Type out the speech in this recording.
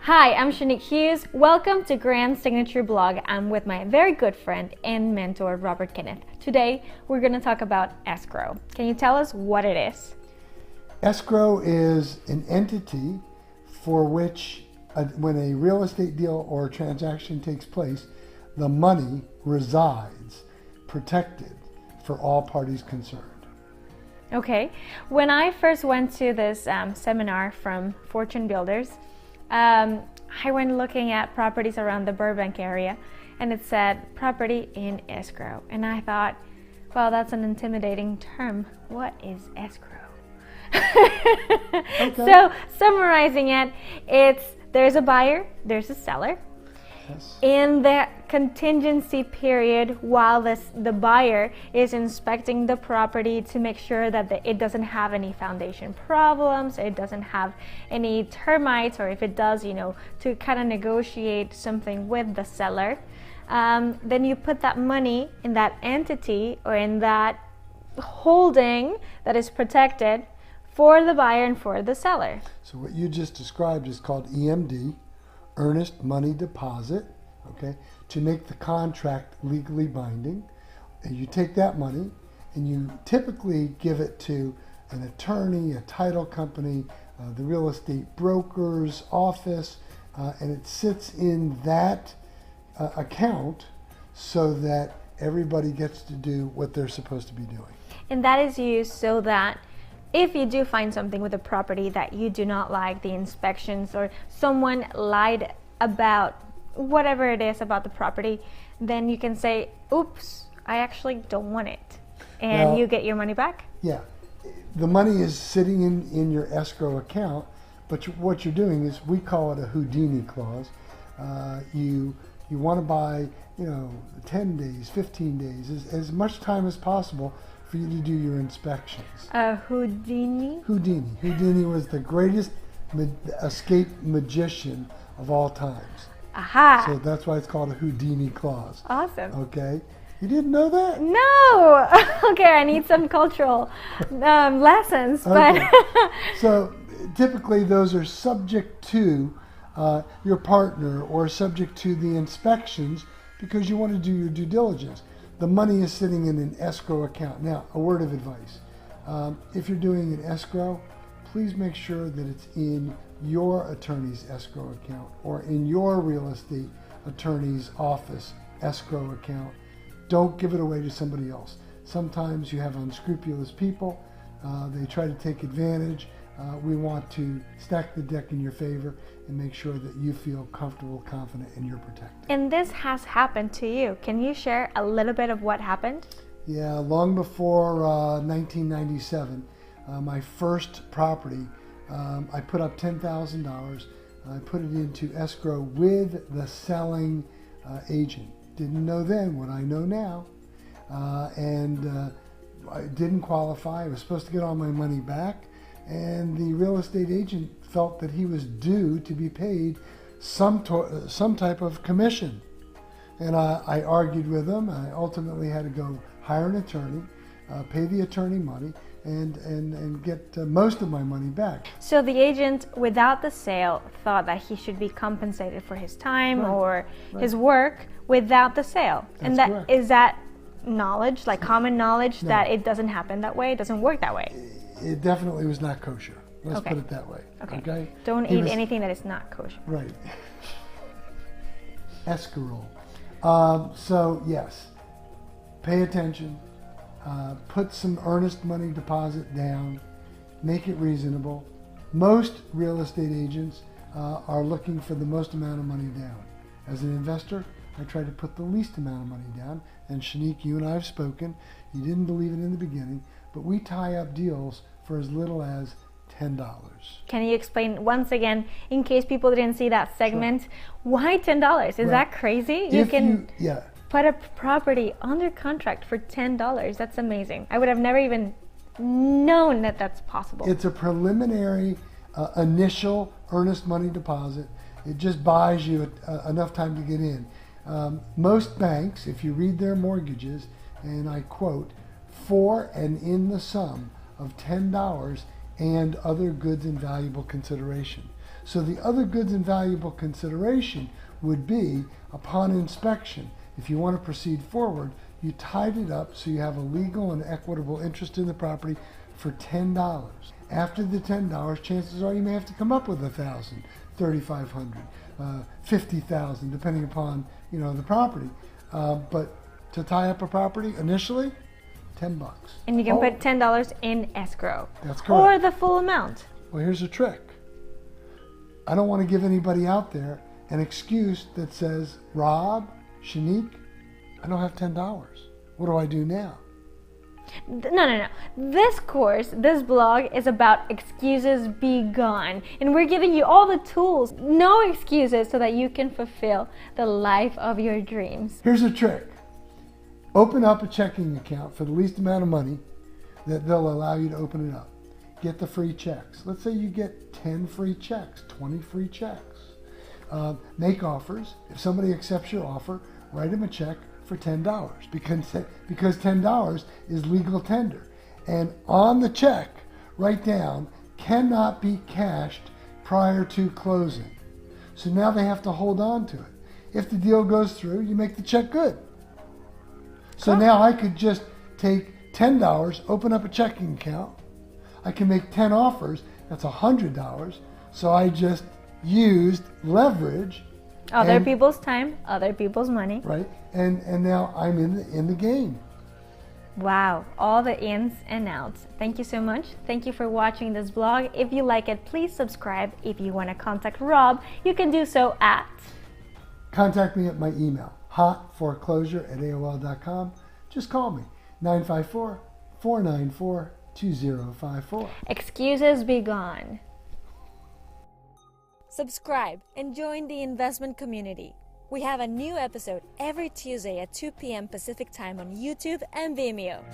Hi, I'm Shanique Hughes. Welcome to Grand Signature Blog. I'm with my very good friend and mentor, Robert Kenneth. Today, we're going to talk about escrow. Can you tell us what it is? Escrow is an entity for which, when a real estate deal or transaction takes place, the money resides protected for all parties concerned. Okay. When I first went to this seminar from Fortune Builders, I went looking at properties around the Burbank area, and it said property in escrow. And I thought, well, that's an intimidating term. What is escrow? Okay. So summarizing it, there's a buyer, there's a seller. Yes. In the contingency period, while the buyer is inspecting the property to make sure that it doesn't have any foundation problems, it doesn't have any termites, or if it does, to kind of negotiate something with the seller, then you put that money in that entity or in that holding that is protected for the buyer and for the seller. So what you just described is called EMD, earnest money deposit, okay, to make the contract legally binding. And you take that money and you typically give it to an attorney, a title company, the real estate broker's office, and it sits in that account so that everybody gets to do what they're supposed to be doing. And that is used so that if you do find something with a property that you do not like, the inspections, or someone lied about whatever it is about the property, then you can say, oops, I actually don't want it. And you get your money back? Yeah. The money is sitting in your escrow account, but what you're doing is, we call it a Houdini Clause. You want to buy, 10 days, 15 days, as much time as possible for you to do your inspections. Houdini? Houdini was the greatest escape magician of all times. Aha! So that's why it's called a Houdini Clause. Awesome. Okay? You didn't know that? No! Okay, I need some cultural lessons. Okay. But So typically those are subject to your partner or subject to the inspections because you want to do your due diligence. The money is sitting in an escrow account. Now, a word of advice. If you're doing an escrow, please make sure that it's in your attorney's escrow account or in your real estate attorney's office escrow account. Don't give it away to somebody else. Sometimes you have unscrupulous people. They try to take advantage. We want to stack the deck in your favor and make sure that you feel comfortable, confident, and you're protected. And this has happened to you. Can you share a little bit of what happened? Yeah, long before 1997, my first property, I put up $10,000. I put it into escrow with the selling agent. Didn't know then what I know now. And I didn't qualify. I was supposed to get all my money back. And the real estate agent felt that he was due to be paid some type of commission. And I argued with him. I ultimately had to go hire an attorney, pay the attorney money, and get most of my money back. So the agent, without the sale, thought that he should be compensated for his time or his work without the sale. That's correct. Is that knowledge, like common knowledge, No. that it doesn't happen that way, it doesn't work that way? It definitely was not kosher. Let's Okay. put it that way. Okay? Don't He eat was- anything that is not kosher. Right. Escarole. So yes, pay attention. Put some earnest money deposit down. Make it reasonable. Most real estate agents are looking for the most amount of money down. As an investor, I try to put the least amount of money down. And Shanique, you and I have spoken. You didn't believe it in the beginning, but we tie up deals for as little as $10. Can you explain once again, in case people didn't see that segment, why $10? Is that crazy? Yeah. Put a property under contract for $10. That's amazing. I would have never even known that that's possible. It's a preliminary initial earnest money deposit. It just buys you enough time to get in. Most banks, if you read their mortgages, and I quote, for and in the sum of $10 and other goods and valuable consideration. So the other goods and valuable consideration would be, upon inspection, if you want to proceed forward, you tied it up so you have a legal and equitable interest in the property for $10. After the $10, chances are you may have to come up with $1,000, $3,500, $50,000, depending upon the property. But to tie up a property initially, $10. And you can put $10 in escrow. That's correct. Or the full amount. Well, here's a trick. I don't want to give anybody out there an excuse that says, Rob, Shanique, I don't have $10. What do I do now? No. This blog is about excuses be gone. And we're giving you all the tools, no excuses, so that you can fulfill the life of your dreams. Here's a trick. Open up a checking account for the least amount of money that they'll allow you to open it up. Get the free checks. Let's say you get 10 free checks, 20 free checks. Make offers. If somebody accepts your offer, write them a check for $10 because $10 is legal tender. And on the check, write down, cannot be cashed prior to closing. So now they have to hold on to it. If the deal goes through, you make the check good. So now I could just take $10, open up a checking account. I can make 10 offers. That's $100. So I just used leverage. Other people's time, other people's money. Right. And now I'm in the game. Wow, all the ins and outs. Thank you so much. Thank you for watching this vlog. If you like it, please subscribe. If you want to contact Rob, you can do so at... Contact me at my email, hotforeclosure@aol.com. Just call me, 954-494-2054. Excuses be gone. Subscribe and join the investment community. We have a new episode every Tuesday at 2 p.m. Pacific Time on YouTube and Vimeo.